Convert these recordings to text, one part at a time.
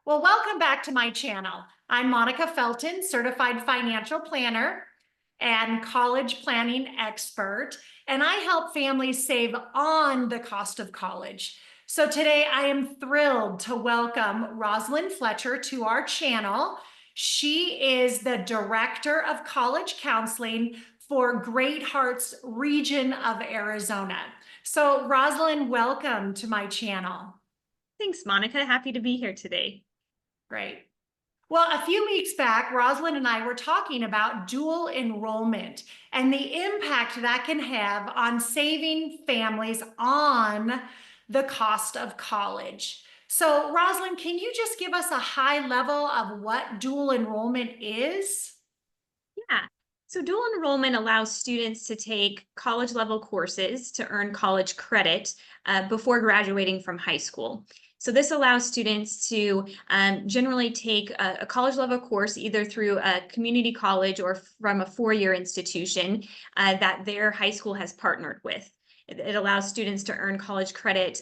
Well, welcome back to my channel. I'm Monica Felton, certified financial planner and college planning expert, and I help families save on the cost of college. So today I am thrilled to welcome Roslyn Fletcher to our channel. She is the Director of College Counseling for Great Hearts region of Arizona. So Roslyn, welcome to my channel. Thanks, Monica. Happy to be here today. Great. Well, a few weeks back, Roslyn and I were talking about dual enrollment and the impact that can have on saving families on the cost of college. So, Roslyn, can you just give us a high level of what dual enrollment is? Yeah. So dual enrollment allows students to take college level courses to earn college credit before graduating from high school. So this allows students to generally take a college level course either through a community college or from a four-year institution that their high school has partnered with. It allows students to earn college credit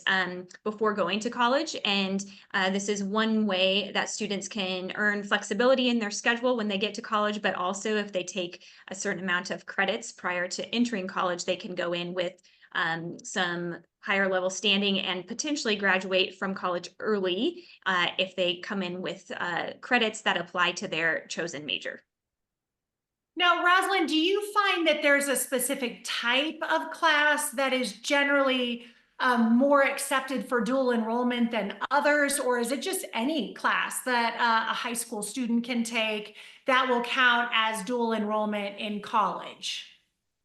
before going to college. And this is one way that students can earn flexibility in their schedule when they get to college, but also if they take a certain amount of credits prior to entering college, they can go in with some higher level standing and potentially graduate from college early if they come in with credits that apply to their chosen major. Now, Roslyn, do you find that there's a specific type of class that is generally more accepted for dual enrollment than others, or is it just any class that a high school student can take that will count as dual enrollment in college?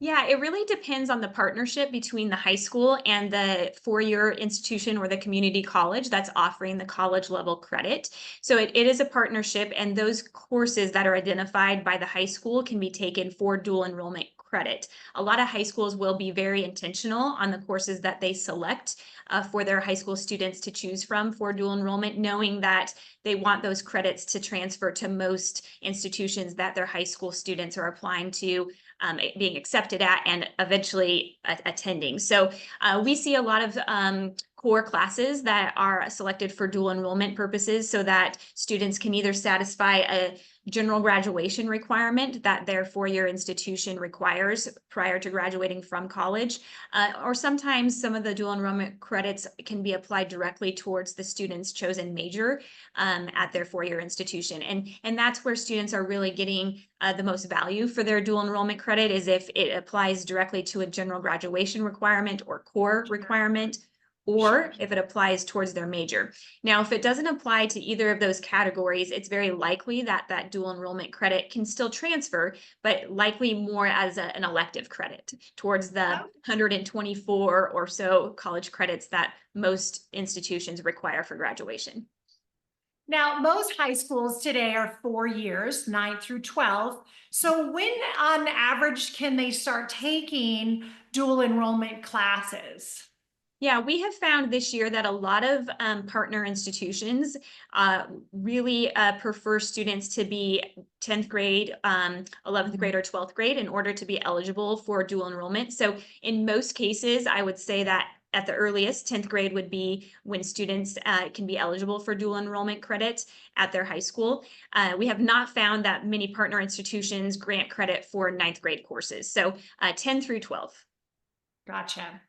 Yeah, it really depends on the partnership between the high school and the four-year institution or the community college that's offering the college level credit. So it is a partnership, and those courses that are identified by the high school can be taken for dual enrollment credit. A lot of high schools will be very intentional on the courses that they select for their high school students to choose from for dual enrollment, knowing that they want those credits to transfer to most institutions that their high school students are applying to, being accepted at, and eventually attending. So we see a lot of core classes that are selected for dual enrollment purposes so that students can either satisfy a general graduation requirement that their four-year institution requires prior to graduating from college, or sometimes some of the dual enrollment credits can be applied directly towards the student's chosen major at their four-year institution. And that's where students are really getting the most value for their dual enrollment credit, is if it applies directly to a general graduation requirement or core requirement, or if it applies towards their major. Now, if it doesn't apply to either of those categories, it's very likely that that dual enrollment credit can still transfer, but likely more as an elective credit towards the 124 or so college credits that most institutions require for graduation. Now, most high schools today are 4 years, 9 through 12. So when on average can they start taking dual enrollment classes? Yeah, we have found this year that a lot of partner institutions really prefer students to be 10th grade, 11th grade, or 12th grade in order to be eligible for dual enrollment. So in most cases, I would say that at the earliest, 10th grade would be when students can be eligible for dual enrollment credit at their high school. We have not found that many partner institutions grant credit for 9th grade courses. So 10 through 12. Gotcha.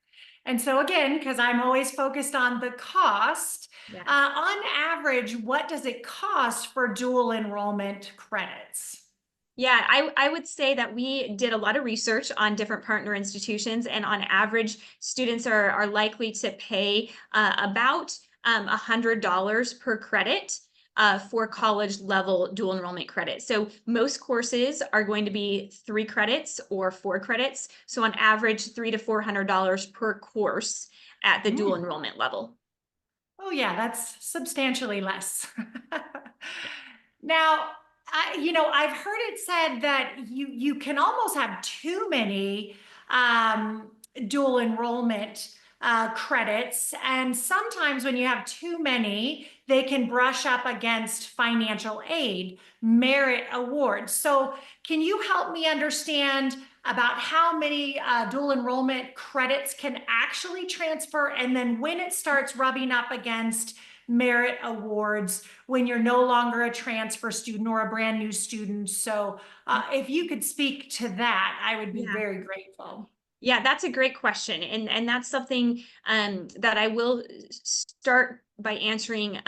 And so again, because I'm always focused on the cost, Yeah. on average, what does it cost for dual enrollment credits? Yeah, I would say that we did a lot of research on different partner institutions, and on average, students are likely to pay about $100 per credit for college level dual enrollment credit. So most courses are going to be 3 credits or 4 credits. So on average, $300 to $400 per course at the dual enrollment level. Oh yeah, that's substantially less. Now, I've heard it said that you can almost have too many dual enrollment credits, and sometimes when you have too many, they can brush up against financial aid, merit awards. So, can you help me understand about how many dual enrollment credits can actually transfer, and then when it starts rubbing up against merit awards when you're no longer a transfer student or a brand new student. So if you could speak to that, I would be Yeah. very grateful. Yeah, that's a great question. And that's something that I will start by answering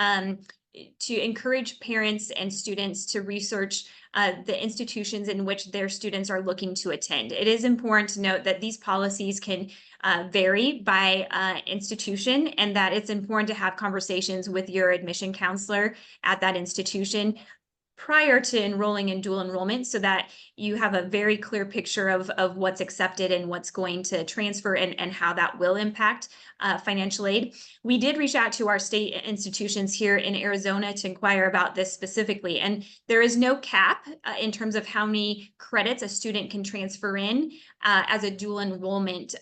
to encourage parents and students to research the institutions in which their students are looking to attend. It is important to note that these policies can vary by institution, and that it's important to have conversations with your admission counselor at that institution prior to enrolling in dual enrollment, so that you have a very clear picture of what's accepted and what's going to transfer, and how that will impact financial aid. We did reach out to our state institutions here in Arizona to inquire about this specifically, and there is no cap in terms of how many credits a student can transfer in as a dual enrollment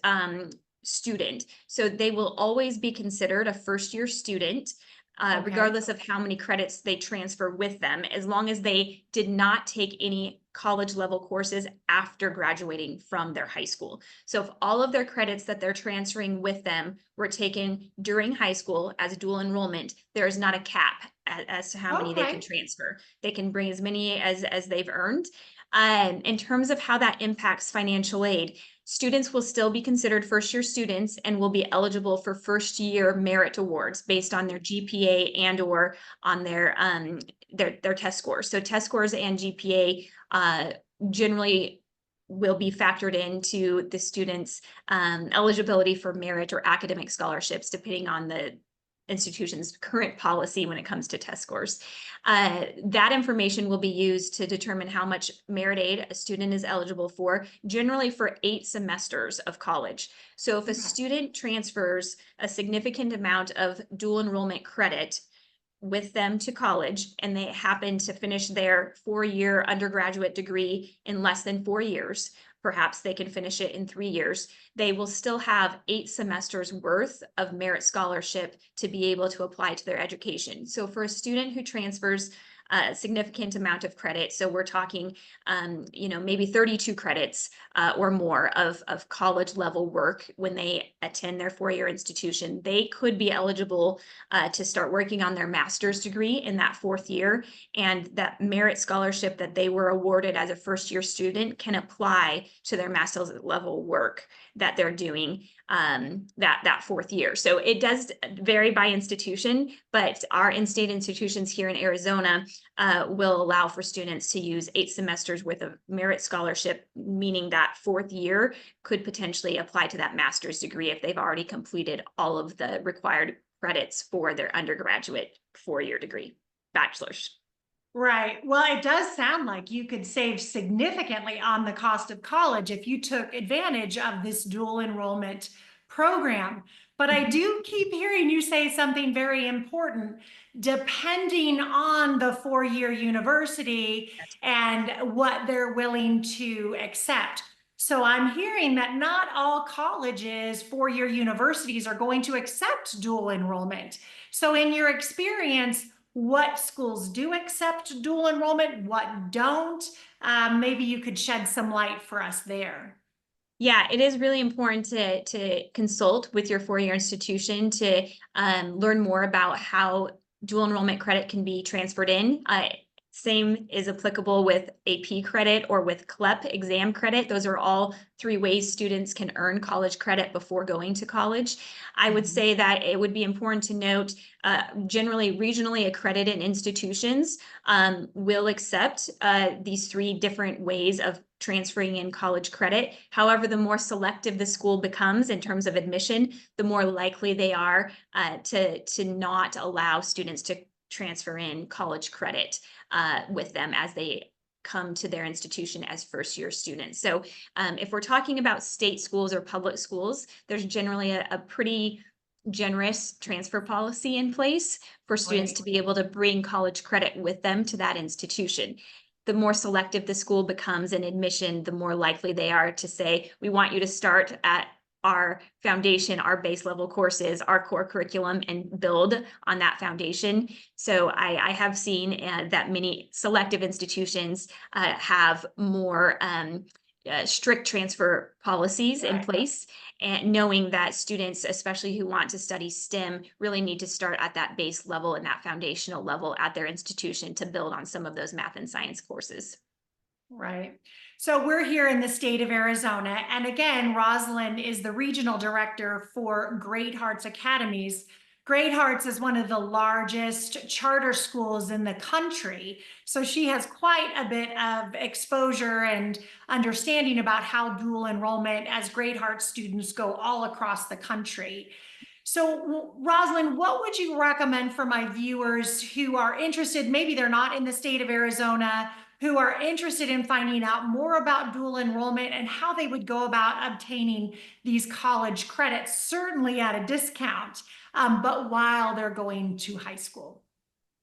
student. So they will always be considered a first-year student, Okay. regardless of how many credits they transfer with them, as long as they did not take any college level courses after graduating from their high school. So if all of their credits that they're transferring with them were taken during high school as dual enrollment, there is not a cap as to how many they can transfer. They can bring as many as they've earned. In terms of how that impacts financial aid, students will still be considered first-year students and will be eligible for first-year merit awards based on their GPA and or on their test scores. So test scores and GPA generally will be factored into the students' eligibility for merit or academic scholarships, depending on the institution's current policy when it comes to test scores. That information will be used to determine how much merit aid a student is eligible for, generally for 8 semesters of college. So if a student transfers a significant amount of dual enrollment credit with them to college, and they happen to finish their 4-year undergraduate degree in less than 4 years, perhaps they can finish it in 3 years, they will still have 8 semesters worth of merit scholarship to be able to apply to their education. So for a student who transfers a significant amount of credit, so we're talking, maybe 32 credits or more of college level work when they attend their 4-year institution, they could be eligible to start working on their master's degree in that 4th year. And that merit scholarship that they were awarded as a first-year student can apply to their master's level work that they're doing that 4th year. So it does vary by institution, but our in-state institutions here in Arizona will allow for students to use 8 semesters worth of merit scholarship, meaning that 4th year could potentially apply to that master's degree if they've already completed all of the required credits for their undergraduate 4-year degree, bachelor's. Right. Well, it does sound like you could save significantly on the cost of college if you took advantage of this dual enrollment program. But I do keep hearing you say something very important. Depending on the 4-year university and what they're willing to accept. So I'm hearing that not all colleges, 4-year universities are going to accept dual enrollment. So in your experience, what schools do accept dual enrollment, what don't? Maybe you could shed some light for us there. Yeah, it is really important to consult with your 4-year institution to learn more about how dual enrollment credit can be transferred in. Same is applicable with AP credit or with CLEP exam credit. Those are all 3 ways students can earn college credit before going to college. I would say that it would be important to note, generally regionally accredited institutions will accept these 3 different ways of transferring in college credit. However, the more selective the school becomes in terms of admission, the more likely they are to not allow students to transfer in college credit with them as they come to their institution as first-year students. So if we're talking about state schools or public schools, there's generally a pretty generous transfer policy in place for students to be able to bring college credit with them to that institution. The more selective the school becomes in admission, the more likely they are to say, we want you to start at our foundation, our base level courses, our core curriculum, and build on that foundation. So I have seen that many selective institutions have more strict transfer policies in place, and knowing that students, especially who want to study STEM, really need to start at that base level and that foundational level at their institution to build on some of those math and science courses. Right. So we're here in the state of Arizona. And again, Roslyn is the regional director for Great Hearts Academies. Great Hearts is one of the largest charter schools in the country. So she has quite a bit of exposure and understanding about how dual enrollment as Great Hearts students go all across the country. So, Roslyn, what would you recommend for my viewers who are interested? Maybe they're not in the state of Arizona, who are interested in finding out more about dual enrollment and how they would go about obtaining these college credits, certainly at a discount, but while they're going to high school.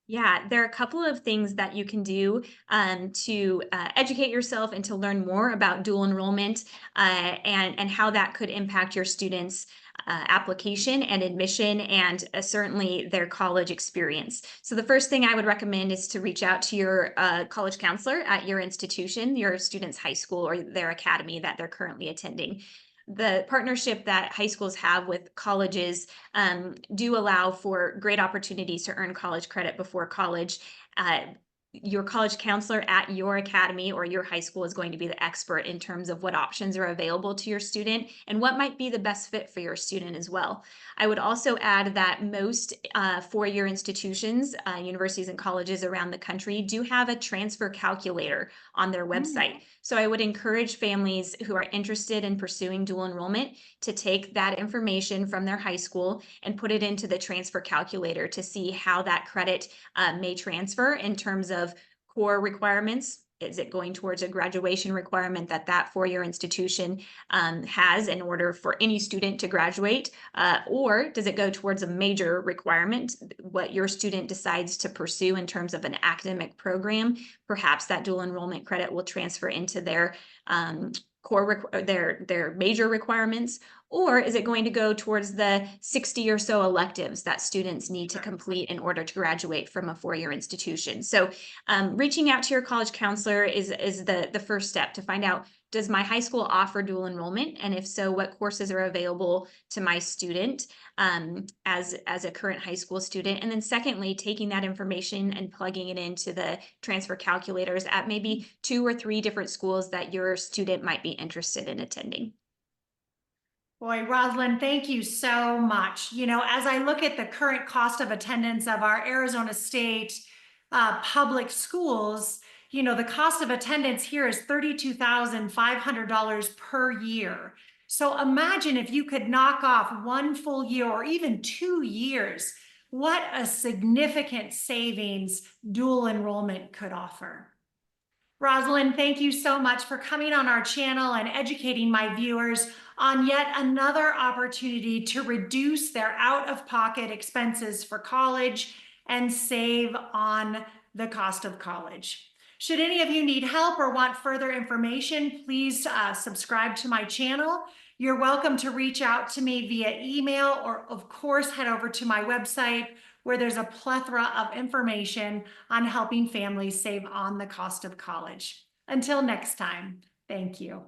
Yeah, there are a couple of things that you can do to educate yourself and to learn more about dual enrollment and how that could impact your students' application and admission and certainly their college experience. So the first thing I would recommend is to reach out to your college counselor at your institution, your student's high school or their academy that they're currently attending. The partnership that high schools have with colleges do allow for great opportunities to earn college credit before college. Your college counselor at your academy or your high school is going to be the expert in terms of what options are available to your student and what might be the best fit for your student as well. I would also add that most four-year institutions, universities and colleges around the country do have a transfer calculator on their website. So I would encourage families who are interested in pursuing dual enrollment to take that information from their high school and put it into the transfer calculator to see how that credit may transfer in terms of core requirements. Is it going towards a graduation requirement that that four-year institution has in order for any student to graduate? Or does it go towards a major requirement, what your student decides to pursue in terms of an academic program? Perhaps that dual enrollment credit will transfer into their their major requirements, or is it going to go towards the 60 or so electives that students need to complete in order to graduate from a four-year institution? So reaching out to your college counselor is the first step to find out, does my high school offer dual enrollment? And if so, what courses are available to my student as a current high school student? And then secondly, taking that information and plugging it into the transfer calculators at maybe 2 or 3 different schools that your student might be interested in attending. Boy, Roslyn, thank you so much. You know, as I look at the current cost of attendance of our Arizona State public schools, you know, the cost of attendance here is $32,500 per year. So imagine if you could knock off 1 full year or even 2 years, what a significant savings dual enrollment could offer. Roslyn, thank you so much for coming on our channel and educating my viewers on yet another opportunity to reduce their out-of-pocket expenses for college and save on the cost of college. Should any of you need help or want further information, please subscribe to my channel. You're welcome to reach out to me via email or, of course, head over to my website where there's a plethora of information on helping families save on the cost of college. Until next time, thank you.